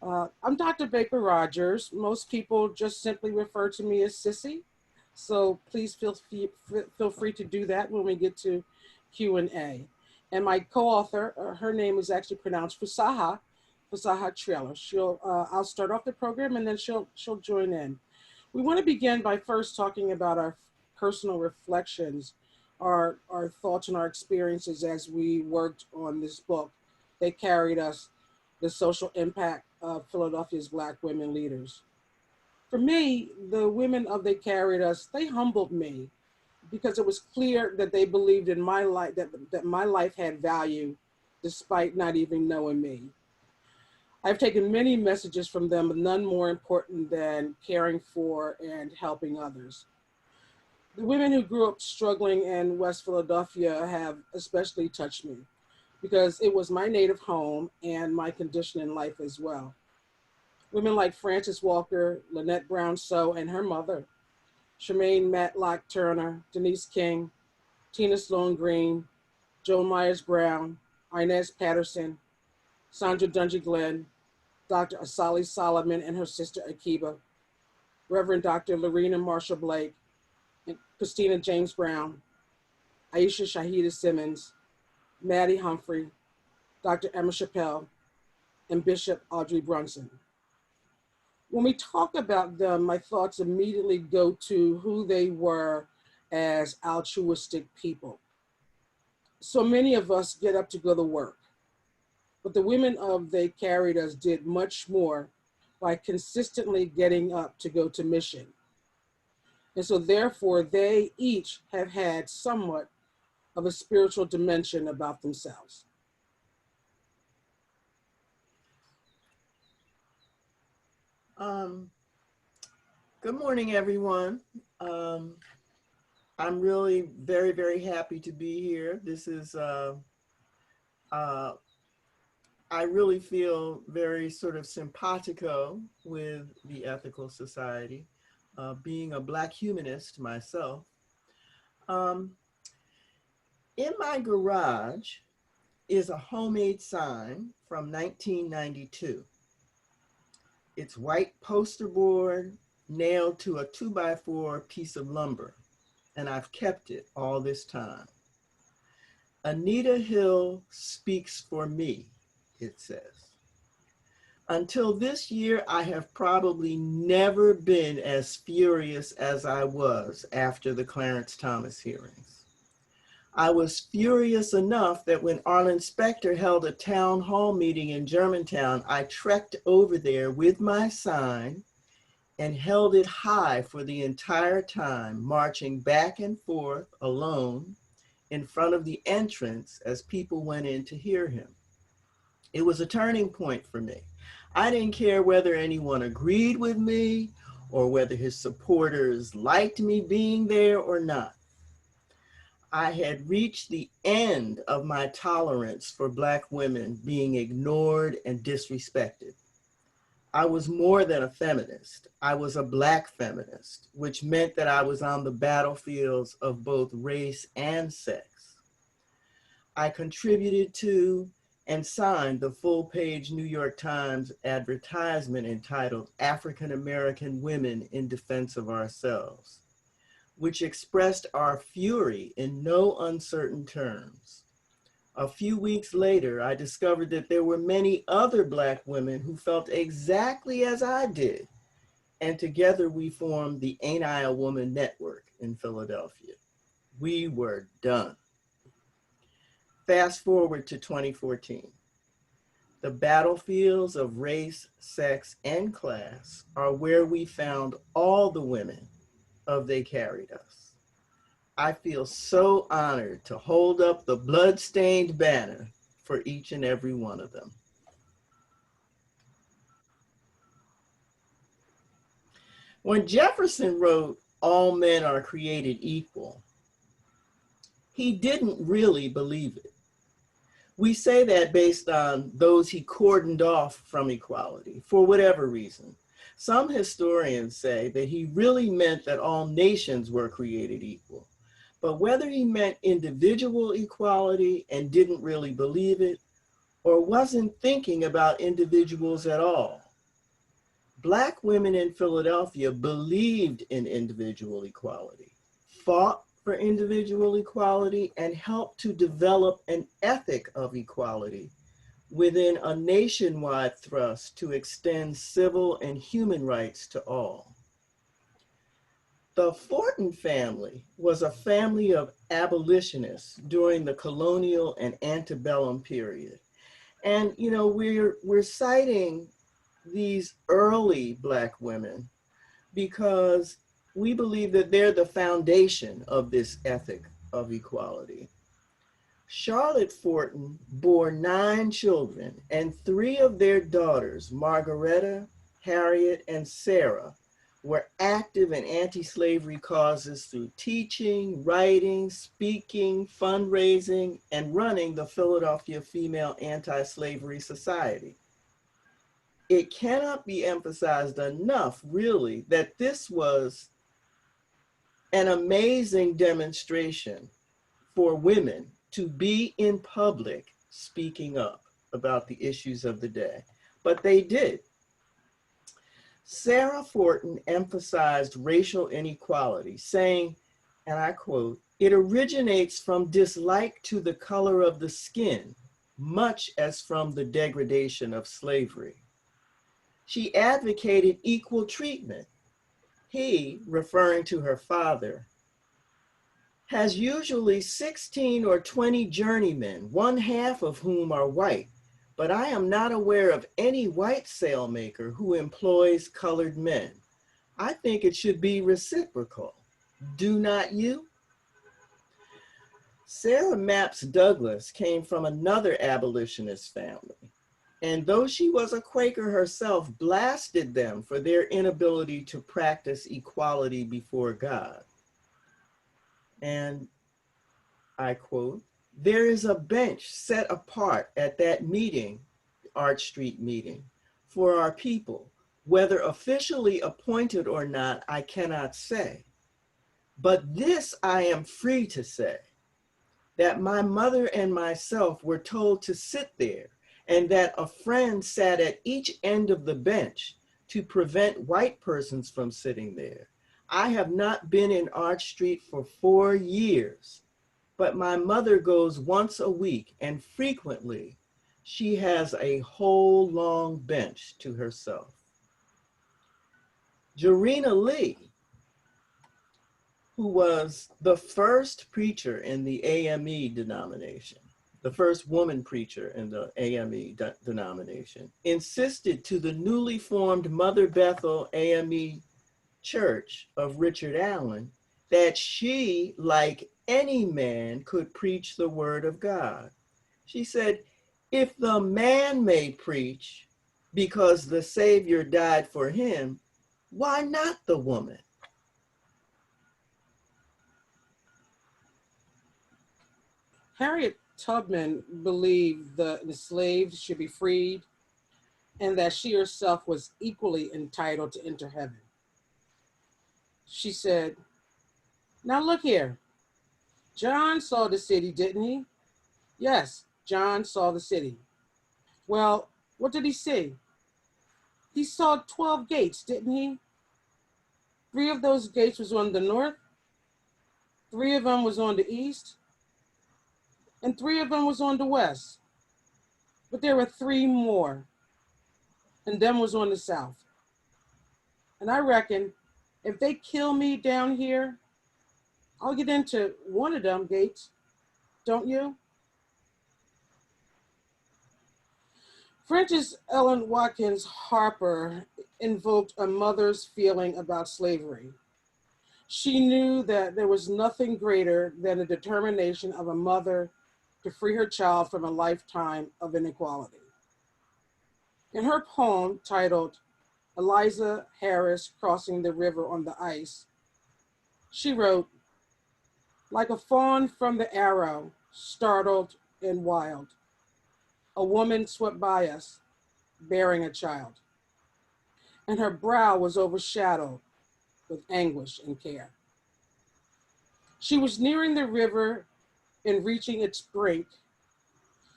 I'm Dr. Baker Rogers. Most people just simply refer to me as Sissy. So please feel free to do that when we get to Q&A. And my co-author, her name is actually pronounced Fasaha, Fasaha Traylor. I'll start off the program and then she'll join in. We want to begin by first talking about our personal reflections, our thoughts and our experiences as we worked on this book. They carried us, the social impact of Philadelphia's Black women leaders. For me, the women of They Carried Us, they humbled me because it was clear that they believed in my life, that my life had value despite not even knowing me. I've taken many messages from them, but none more important than caring for and helping others. The women who grew up struggling in West Philadelphia have especially touched me because it was my native home and my condition in life as well. Women like Frances Walker, Lynette Brown Sow and her mother, Charmaine Matlock Turner, Denise King, Tina Sloan Green, Joan Myers Brown, Inez Patterson, Sandra Dungy Glenn, Dr. Asali Solomon and her sister Akiba, Reverend Dr. Lorena Marshall Blake, and Christina James Brown, Aisha Shahida Simmons, Maddie Humphrey, Dr. Emma Chappelle, and Bishop Audrey Brunson. When we talk about them, my thoughts immediately go to who they were as altruistic people. So many of us get up to go to work, but the women of They Carried Us did much more by consistently getting up to go to mission. And so therefore, they each have had somewhat of a spiritual dimension about themselves. Good morning, everyone. I'm really very, very happy to be here. This is, I really feel very sort of simpatico with the Ethical Society, being a Black humanist myself. In my garage is a homemade sign from 1992. It's white poster board nailed to a 2x4 piece of lumber, and I've kept it all this time. Anita Hill speaks for me, it says. Until this year, I have probably never been as furious as I was after the Clarence Thomas hearings. I was furious enough that when Arlen Specter held a town hall meeting in Germantown, I trekked over there with my sign and held it high for the entire time, marching back and forth alone in front of the entrance as people went in to hear him. It was a turning point for me. I didn't care whether anyone agreed with me or whether his supporters liked me being there or not. I had reached the end of my tolerance for Black women being ignored and disrespected. I was more than a feminist. I was a Black feminist, which meant that I was on the battlefields of both race and sex. I contributed to and signed the full-page New York Times advertisement entitled African American Women in Defense of Ourselves, which expressed our fury in no uncertain terms. A few weeks later, I discovered that there were many other Black women who felt exactly as I did, and together we formed the Ain't I a Woman Network in Philadelphia. We were done. Fast forward to 2014. The battlefields of race, sex, and class are where we found all the women of They Carried Us. I feel so honored to hold up the blood-stained banner for each and every one of them. When Jefferson wrote, "All men are created equal," he didn't really believe it. We say that based on those he cordoned off from equality for whatever reason. Some historians say that he really meant that all nations were created equal. But whether he meant individual equality and didn't really believe it, or wasn't thinking about individuals at all, Black women in Philadelphia believed in individual equality, fought for individual equality, and helped to develop an ethic of equality within a nationwide thrust to extend civil and human rights to all. The Fortin family was a family of abolitionists during the colonial and antebellum period. And we're citing these early Black women because we believe that they're the foundation of this ethic of equality. Charlotte Fortin bore 9 children, and 3 of their daughters, Margaretta, Harriet, and Sarah, were active in anti-slavery causes through teaching, writing, speaking, fundraising, and running the Philadelphia Female Anti-Slavery Society. It cannot be emphasized enough, really, that this was an amazing demonstration for women to be in public speaking up about the issues of the day. But they did. Sarah Fortin emphasized racial inequality, saying, and I quote, "It originates from dislike to the color of the skin, much as from the degradation of slavery." She advocated equal treatment. He, referring to her father, has usually 16 or 20 journeymen, 1/2 of whom are white, but I am not aware of any white sailmaker who employs colored men. I think it should be reciprocal. Do not you? Sarah Mapps Douglas came from another abolitionist family, and though she was a Quaker herself, blasted them for their inability to practice equality before God. And I quote, "There is a bench set apart at that meeting, Arch Street meeting, for our people. Whether officially appointed or not, I cannot say. But this I am free to say, that my mother and myself were told to sit there, and that a friend sat at each end of the bench to prevent white persons from sitting there. I have not been in Arch Street for 4 years. But my mother goes once a week, and frequently she has a whole long bench to herself." Girina Lee, who was the first preacher in the AME denomination, the first woman preacher in the AME denomination, insisted to the newly formed Mother Bethel AME Church of Richard Allen that she, like any man, could preach the word of God. She said, "If the man may preach because the Savior died for him, why not the woman?" Harriet Tubman believed the enslaved should be freed and that she herself was equally entitled to enter heaven. She said, "Now look here. John saw the city, didn't he? Yes, John saw the city. Well, what did he see? He saw 12 gates, didn't he? 3 of those gates was on the north, 3 of them was on the east, and 3 of them was on the west. But there were 3 more, and them was on the south. And I reckon if they kill me down here, I'll get into one of them gates, don't you?" Frances Ellen Watkins Harper invoked a mother's feeling about slavery. She knew that there was nothing greater than the determination of a mother to free her child from a lifetime of inequality. In her poem titled Eliza Harris Crossing the River on the Ice, she wrote, "Like a fawn from the arrow, startled and wild, a woman swept by us, bearing a child, and her brow was overshadowed with anguish and care. She was nearing the river and reaching its brink.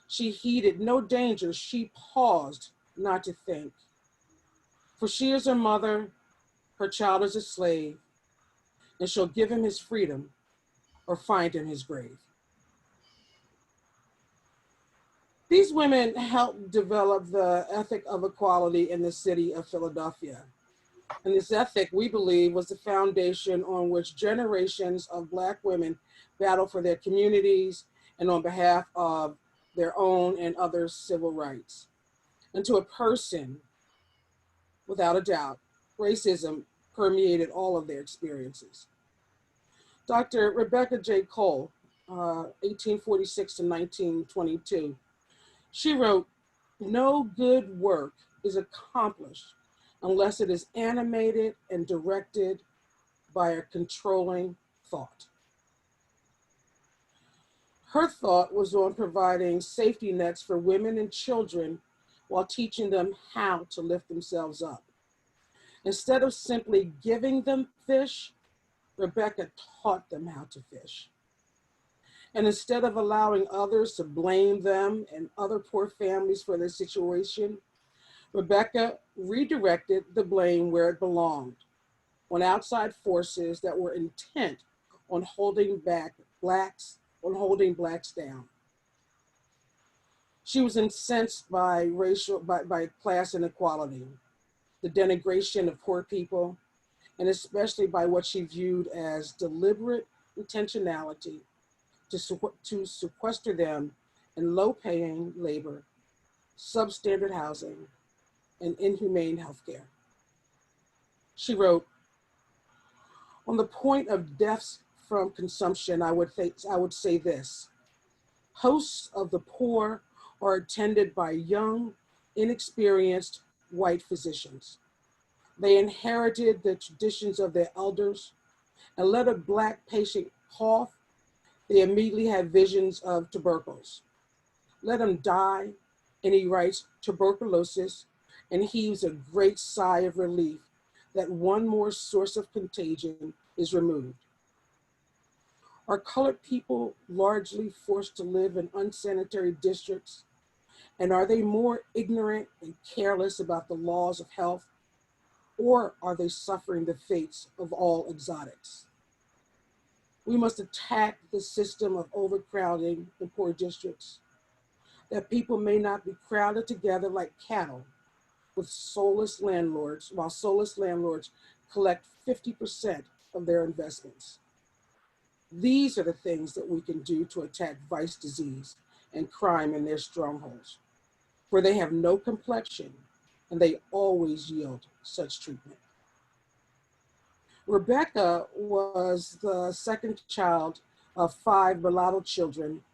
She heeded no danger, she paused not to think. For she is her mother, her child is a slave, and shall give him his freedom or find him his grave. These women helped develop the ethic of equality in the city of Philadelphia. And this ethic, we believe, was the foundation on which generations of Black women battled for their communities and on behalf of their own and others' civil rights. And to a person, without a doubt, racism permeated all of their experiences. Dr. Rebecca J. Cole, 1846 to 1922, she wrote, "No good work is accomplished unless it is animated and directed by a controlling thought." Her thought was on providing safety nets for women and children while teaching them how to lift themselves up. Instead of simply giving them fish, Rebecca taught them how to fish. And instead of allowing others to blame them and other poor families for their situation, Rebecca redirected the blame where it belonged, on outside forces that were intent on holding blacks down. She was incensed by by class inequality, the denigration of poor people, and especially by what she viewed as deliberate intentionality to sequester them in low-paying labor, substandard housing, and inhumane healthcare. She wrote, "On the point of deaths from consumption, I would say this: hosts of the poor are attended by young, inexperienced white physicians. They inherited the traditions of their elders, and let a Black patient cough, they immediately have visions of tuberculosis. Let him die," and he writes, "tuberculosis," and heaves a great sigh of relief that one more source of contagion is removed. Are colored people largely forced to live in unsanitary districts? And are they more ignorant and careless about the laws of health? Or are they suffering the fates of all exotics? We must attack the system of overcrowding in poor districts, that people may not be crowded together like cattle with soulless landlords, while soulless landlords collect 50% of their investments. These are the things that we can do to attack vice, disease, and crime in their strongholds, where they have no complexion and they always yield such treatment. Rebecca was the second child of 5 mulatto children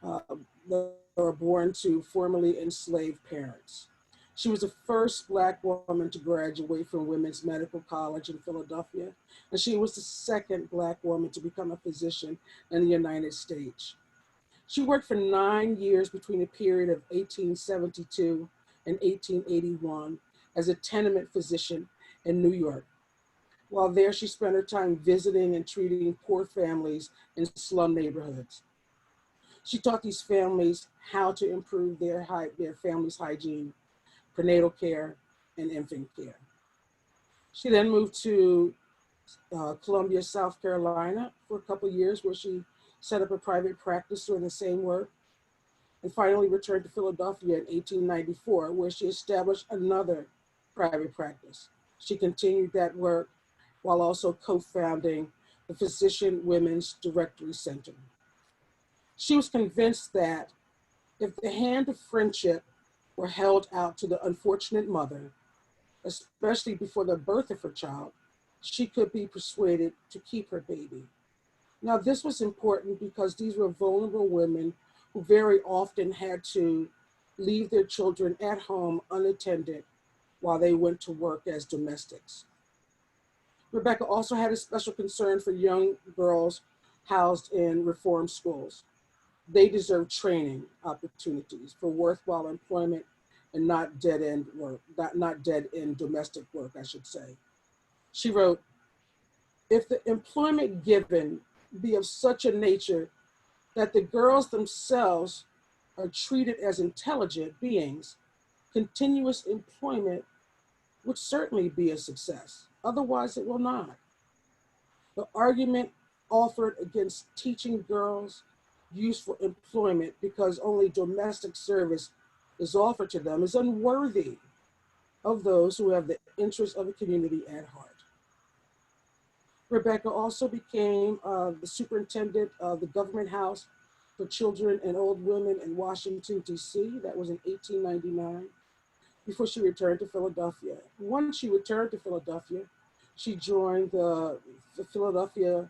uh, that were born to formerly enslaved parents. She was the first Black woman to graduate from Women's Medical College in Philadelphia, and she was the second Black woman to become a physician in the United States. She worked for 9 years between the period of 1872 and 1881 as a tenement physician in New York. While there, she spent her time visiting and treating poor families in slum neighborhoods. She taught these families how to improve their family's hygiene, prenatal care, and infant care. She then moved to Columbia, South Carolina for a couple of years, where she set up a private practice doing the same work, and finally returned to Philadelphia in 1894, where she established another private practice. She continued that work while also co-founding the Physician Women's Directory Center. She was convinced that if the hand of friendship were held out to the unfortunate mother, especially before the birth of her child, she could be persuaded to keep her baby. Now, this was important because these were vulnerable women who very often had to leave their children at home unattended while they went to work as domestics. Rebecca also had a special concern for young girls housed in reform schools. They deserve training opportunities for worthwhile employment and not dead end work, not dead end domestic work, I should say. She wrote, "If the employment given be of such a nature that the girls themselves are treated as intelligent beings, continuous employment would certainly be a success. Otherwise, it will not. The argument offered against teaching girls useful employment because only domestic service is offered to them is unworthy of those who have the interests of the community at heart. Rebecca also became the superintendent of the government house for children and old women in Washington, D.C. That was in 1899, before she returned to Philadelphia. Once she returned to Philadelphia, she joined the Philadelphia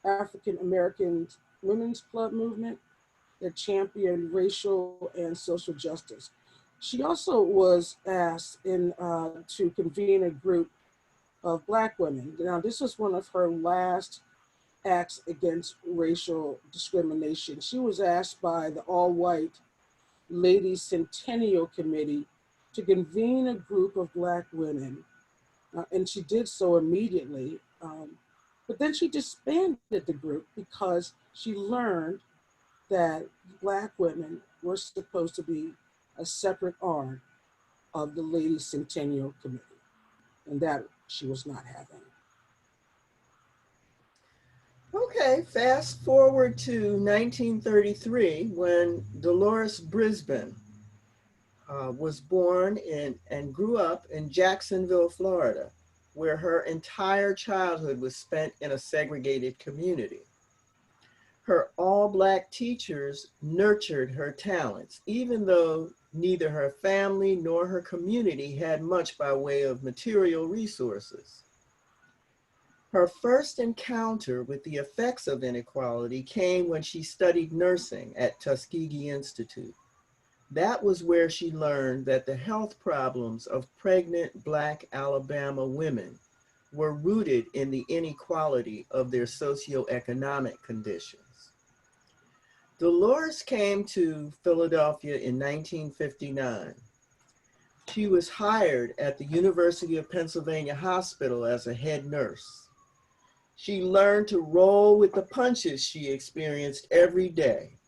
African American Women's Club movement that championed racial and social justice. She also was asked to convene a group of Black women. Now, this was one of her last acts against racial discrimination. She was asked by the all white Ladies Centennial Committee to convene a group of Black women, and she did so immediately. But then she disbanded the group because she learned that Black women were supposed to be a separate arm of the Ladies Centennial Committee, and that she was not having. Okay, fast forward to 1933 when Dolores Brisbane was born in and grew up in Jacksonville, Florida, where her entire childhood was spent in a segregated community. Her all-Black teachers nurtured her talents, even though neither her family nor her community had much by way of material resources. Her first encounter with the effects of inequality came when she studied nursing at Tuskegee Institute. That was where she learned that the health problems of pregnant Black Alabama women were rooted in the inequality of their socioeconomic conditions. Dolores came to Philadelphia in 1959. She was hired at the University of Pennsylvania Hospital as a head nurse. She learned to roll with the punches she experienced every day: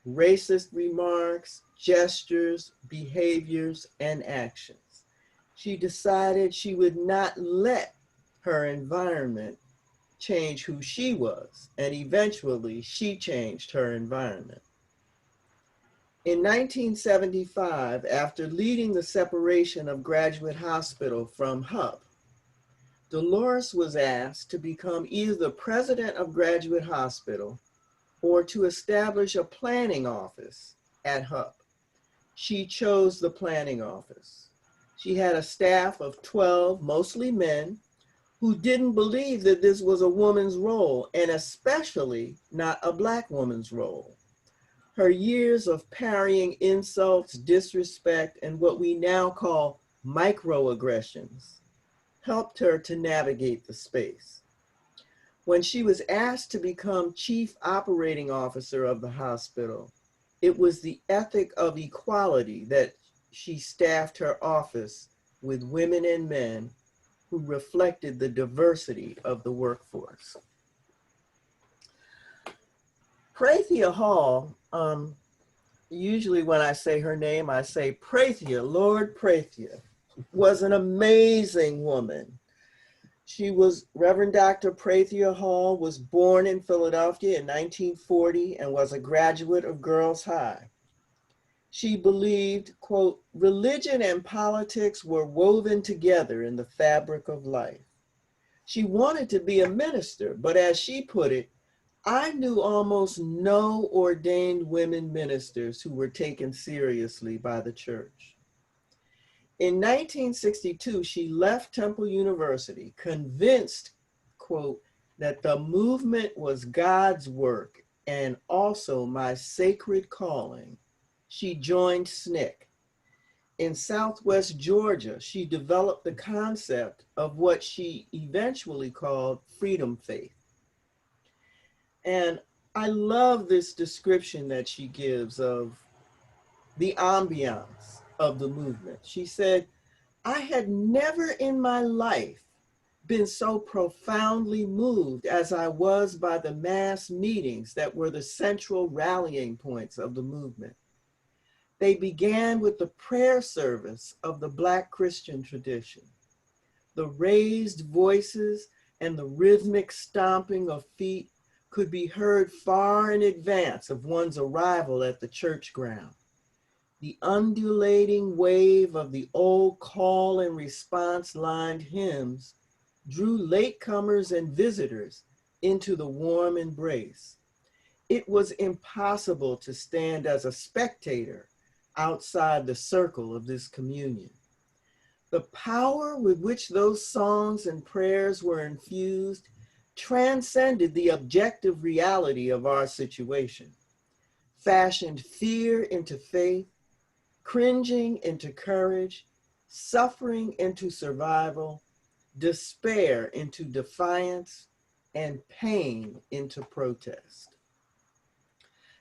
racist remarks, gestures, behaviors, and actions. She decided she would not let her environment change who she was, and eventually she changed her environment. In 1975, after leading the separation of Graduate Hospital from HUP, Dolores was asked to become either the president of Graduate Hospital or to establish a planning office at HUP. She chose the planning office. She had a staff of 12, mostly men, who didn't believe that this was a woman's role, and especially not a Black woman's role. Her years of parrying insults, disrespect, and what we now call microaggressions helped her to navigate the space. When she was asked to become chief operating officer of the hospital, it was the ethic of equality that she staffed her office with women and men who reflected the diversity of the workforce. Prathia Hall, usually when I say her name, I say Prathia, Lord Prathia, was an amazing woman. She was, Reverend Dr. Prathia Hall was born in Philadelphia in 1940 and was a graduate of Girls High. She believed, quote, religion and politics were woven together in the fabric of life. She wanted to be a minister, but as she put it, I knew almost no ordained women ministers who were taken seriously by the church. In 1962, she left Temple University, convinced, quote, that the movement was God's work and also my sacred calling. She joined SNCC. In Southwest Georgia, she developed the concept of what she eventually called freedom faith. And I love this description that she gives of the ambiance of the movement. She said, I had never in my life been so profoundly moved as I was by the mass meetings that were the central rallying points of the movement. They began with the prayer service of the Black Christian tradition. The raised voices and the rhythmic stomping of feet could be heard far in advance of one's arrival at the church ground. The undulating wave of the old call and response lined hymns drew latecomers and visitors into the warm embrace. It was impossible to stand as a spectator outside the circle of this communion. The power with which those songs and prayers were infused transcended the objective reality of our situation, fashioned fear into faith, cringing into courage, suffering into survival, despair into defiance, and pain into protest.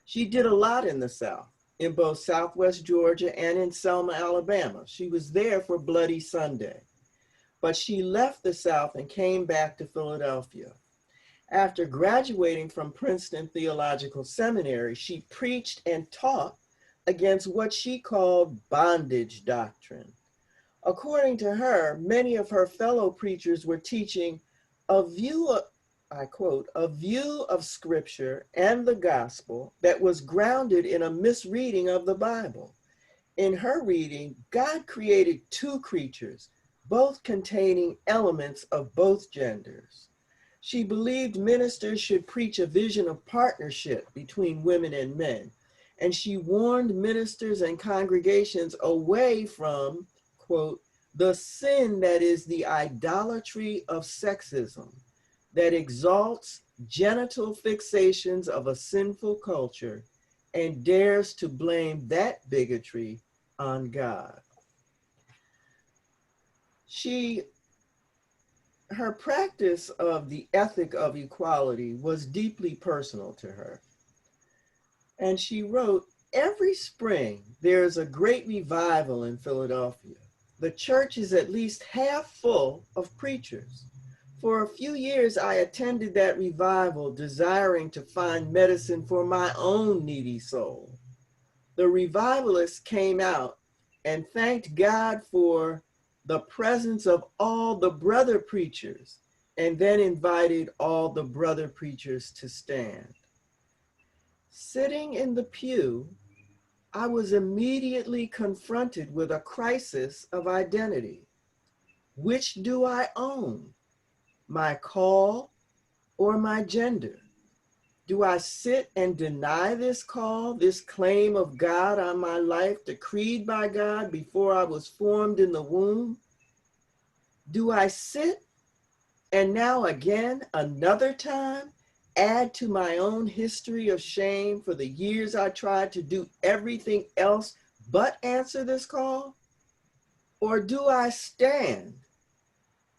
She did a lot in the South, in both Southwest Georgia and in Selma, Alabama. She was there for Bloody Sunday, but she left the South and came back to Philadelphia. After graduating from Princeton Theological Seminary, she preached and taught against what she called bondage doctrine. According to her, many of her fellow preachers were teaching a view of, I quote, a view of scripture and the gospel that was grounded in a misreading of the Bible. In her reading, God created two creatures, both containing elements of both genders. She believed ministers should preach a vision of partnership between women and men, and she warned ministers and congregations away from, quote, the sin that is the idolatry of sexism, that exalts genital fixations of a sinful culture and dares to blame that bigotry on God. Her practice of the ethic of equality was deeply personal to her. And she wrote, every spring there is a great revival in Philadelphia. The church is at least half full of preachers. For a few years, I attended that revival, desiring to find medicine for my own needy soul. The revivalists came out and thanked God for the presence of all the brother preachers, and then invited all the brother preachers to stand. Sitting in the pew, I was immediately confronted with a crisis of identity. Which do I own? My call or my gender? Do I sit and deny this call, this claim of God on my life, decreed by God before I was formed in the womb? Do I sit and now again, another time, add to my own history of shame for the years I tried to do everything else but answer this call? Or do I stand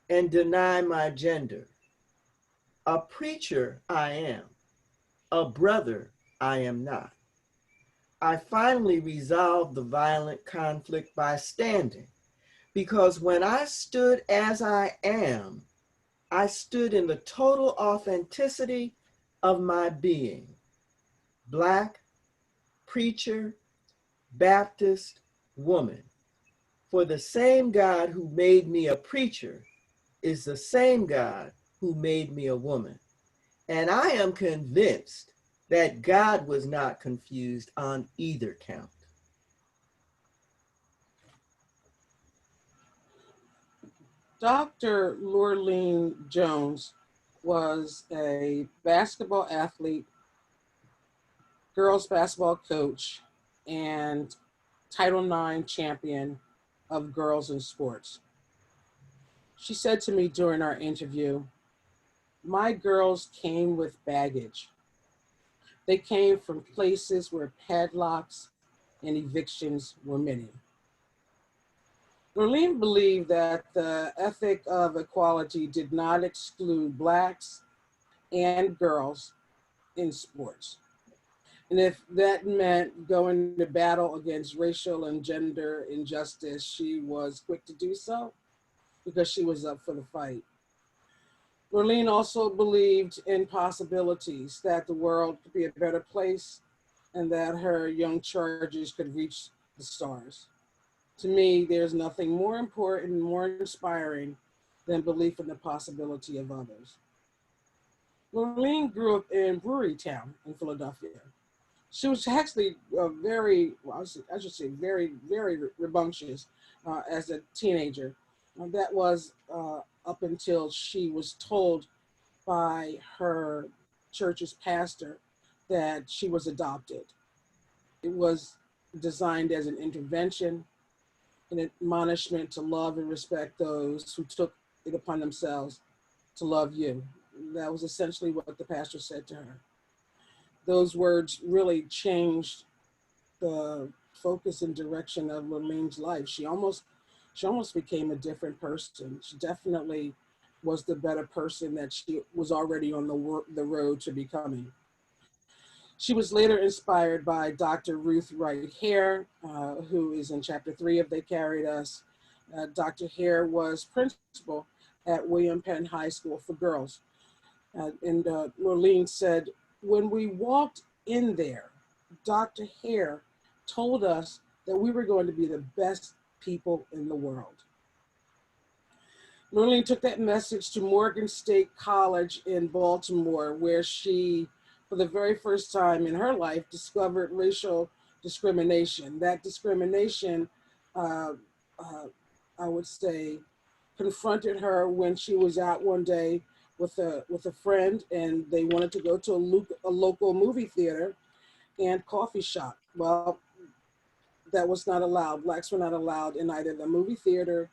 and deny my gender? A preacher I am, a brother I am not. I finally resolved the violent conflict by standing, because when I stood as I am, I stood in the total authenticity of my being. Black, preacher, Baptist, woman. For the same God who made me a preacher is the same God who made me a woman. And I am convinced that God was not confused on either count. Dr. Laurene Jones was a basketball athlete, girls basketball coach, and Title IX champion of girls in sports. She said to me during our interview, my girls came with baggage. They came from places where padlocks and evictions were many. Laurene believed that the ethic of equality did not exclude Blacks and girls in sports. And if that meant going to battle against racial and gender injustice, she was quick to do so because she was up for the fight. Laurene also believed in possibilities, that the world could be a better place and that her young charges could reach the stars. To me, there's nothing more important, more inspiring than belief in the possibility of others. Laurene grew up in Brewery Town in Philadelphia. She was actually very, well, I should say, very, very rambunctious as a teenager. That was up until she was told by her church's pastor that she was adopted. It was designed as an intervention, an admonishment to love and respect those who took it upon themselves to love you. That was essentially what the pastor said to her. Those words really changed the focus and direction of Laurene's life. She almost became a different person. She definitely was the better person that she was already on the road to becoming. She was later inspired by Dr. Ruth Wright Hare, who is in chapter 3 of They Carried Us. Dr. Hare was principal at William Penn High School for Girls. And Laurene said, when we walked in there, Dr. Hare told us that we were going to be the best people in the world. Laurene took that message to Morgan State College in Baltimore, where she, for the very first time in her life, discovered racial discrimination. That discrimination, uh, uh, I would say, confronted her when she was out one day with a friend, and they wanted to go to a local movie theater and coffee shop. Well, that was not allowed. Blacks were not allowed in either the movie theater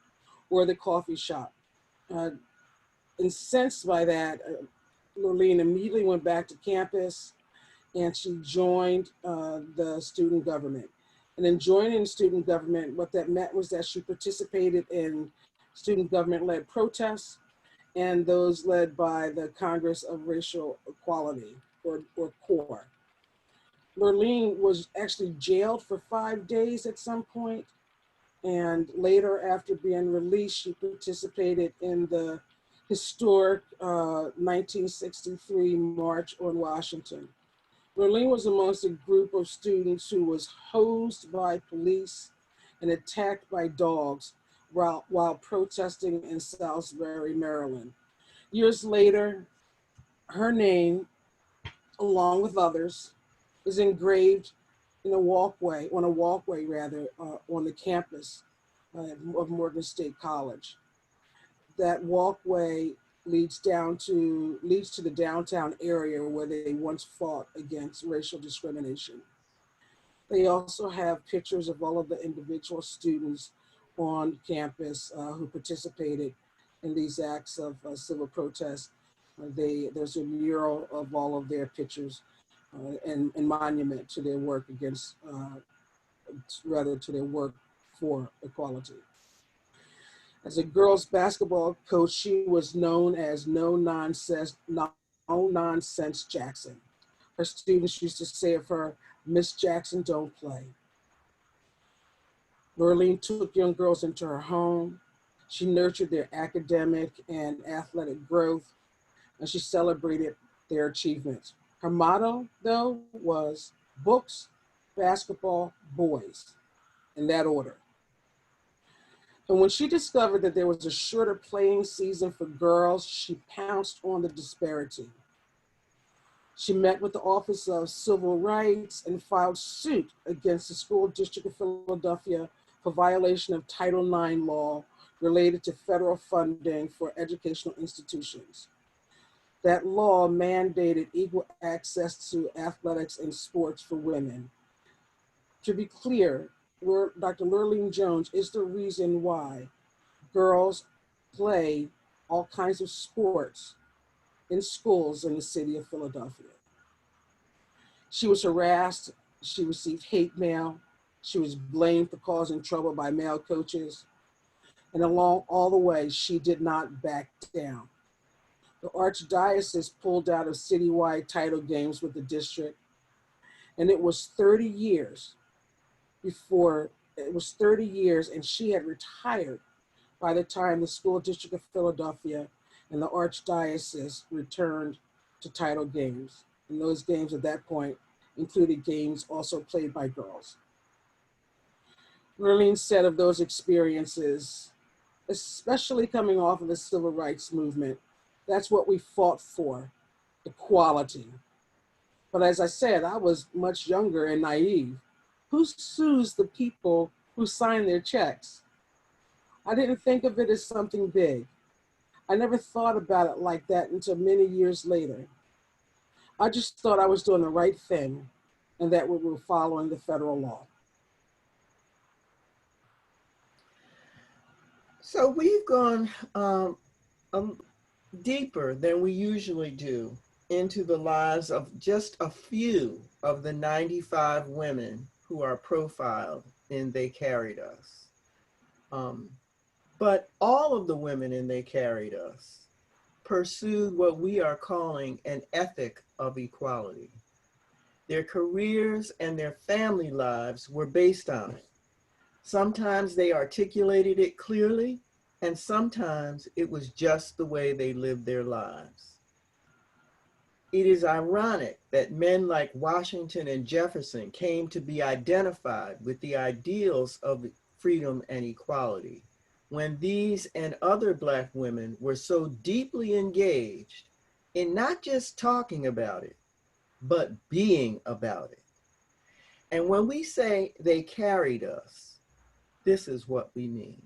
or the coffee shop. Uh, Incensed by that, Laurene immediately went back to campus and she joined the student government. And in joining student government, what that meant was that she participated in student government-led protests and those led by the Congress of Racial Equality, or CORE. Laurene was actually jailed for 5 days at some point, and later, after being released, she participated in the historic 1963 March on Washington. Laurene was amongst a group of students who was hosed by police and attacked by dogs while protesting in Salisbury, Maryland. Years later, her name, along with others, is engraved in a walkway rather, on the campus of Morgan State College. That walkway leads to the downtown area where they once fought against racial discrimination. They also have pictures of all of the individual students on campus who participated in these acts of civil protest. There's a mural of all of their pictures and monument to their work to their work for equality. As a girls basketball coach, she was known as No Nonsense Jackson. Her students used to say of her, Miss Jackson don't play. Laurene took young girls into her home. She nurtured their academic and athletic growth, and she celebrated their achievements. Her motto, though, was books, basketball, boys, in that order. And when she discovered that there was a shorter playing season for girls, she pounced on the disparity. She met with the Office of Civil Rights and filed suit against the School District of Philadelphia for violation of Title IX law related to federal funding for educational institutions. That law mandated equal access to athletics and sports for women. To be clear, Dr. Laurene Jones is the reason why girls play all kinds of sports in schools in the city of Philadelphia. She was harassed, she received hate mail, she was blamed for causing trouble by male coaches, and along all the way, she did not back down. The Archdiocese pulled out of citywide title games with the district, and it was 30 years and she had retired by the time the School District of Philadelphia and the Archdiocese returned to title games. And those games at that point included games also played by girls. Laurene said of those experiences, especially coming off of the civil rights movement. That's what we fought for, equality. But as I said, I was much younger and naive. Who sues the people who sign their checks? I didn't think of it as something big. I never thought about it like that until many years later. I just thought I was doing the right thing and that we were following the federal law. So we've gone deeper than we usually do into the lives of just a few of the 95 women who are profiled in They Carried Us. Um, but all of the women in They Carried Us pursued what we are calling an ethic of equality. Their careers and their family lives were based on it. Sometimes they articulated it clearly, and sometimes it was just the way they lived their lives. It is ironic that men like Washington and Jefferson came to be identified with the ideals of freedom and equality when these and other Black women were so deeply engaged in not just talking about it, but being about it. And when we say they carried us, this is what we mean.